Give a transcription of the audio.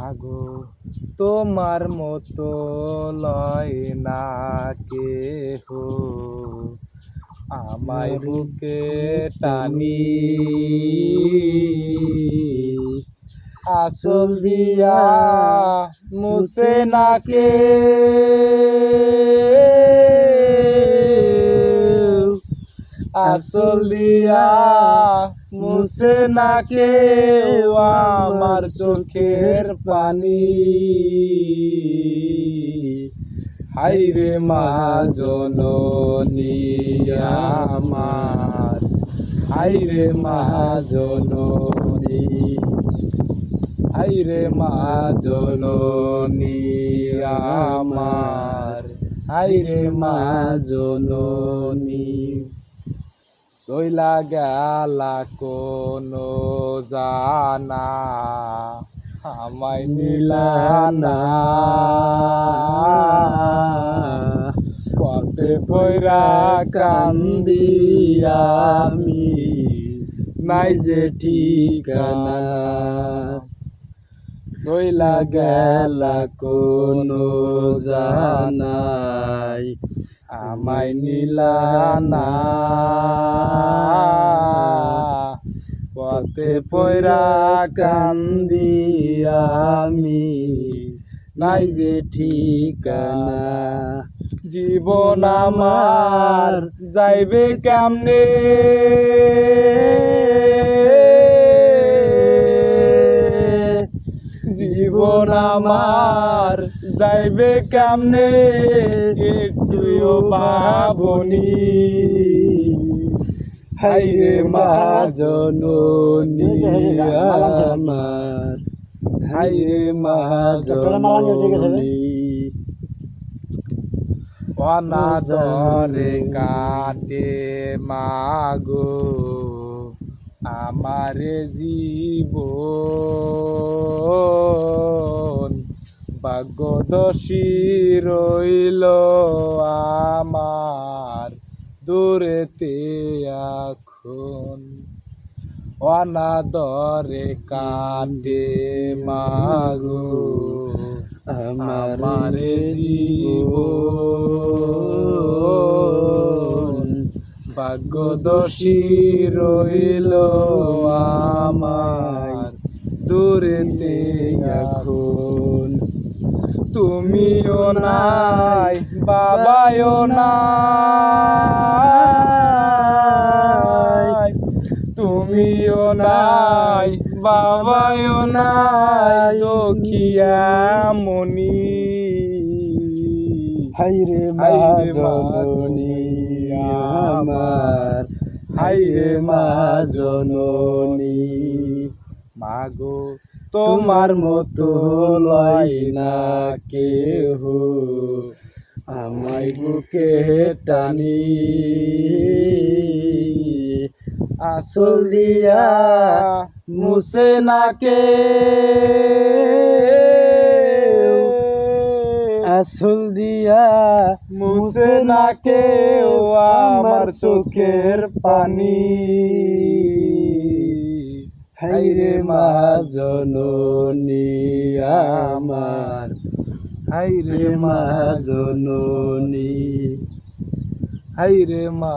মাগো তোমার মতো লয় না কেহ, আমায় বুকে টানি আঁচল দিয়া মুছে না কেউ, আঁচল দিয়া মুছে না কেউ আমার চোখের পানি। হায়রে মা জননী আমার, হায়রে মা জননী, হায়রে মা জননী আমার, হায়রে মা জননী। চইলা গেলা কোনো জানা আমায় নিলা না, পথে পয়রা কান্দি আমি নাই যে ঠিকানা। চইলা গেলা কোনো জানাই আমায় নিলা না, পথে পয়রা কান্দি আমি নাই যে ঠিকানা। জীবন আমার যাইবে কেমনে, জীবন আমার যাইবে কেমনে একটুও ভাবনি। হায়রে মা জননী আমার, হায়রে মা জননী। অনাদরে কাটে মাগো আমারে জীবন, ভাগ্যদোষী রইল আমার দূরেতে এখন। অনাদরে কাটে মাগো আমারে জীবন, ভাগ্যদোষী রইল আমার দূরেতে এখন। তুমিও নাই বাবাও নাই, তুমিও নাই বাবাও নাই দুঃখিয়া মনি। হায়রে মা জননী আমার, হায়রে মা জননী। মাগো তোমার মতো লয় না কেহ, আমায় বুকে টানি আঁচল দিয়া মুছে না কেউ, আঁচল দিয়া মুছে না কেউ আমার চোখের পানি। হায়রে মা জননী আমার, হায়রে মা জননী, হায়রে মা।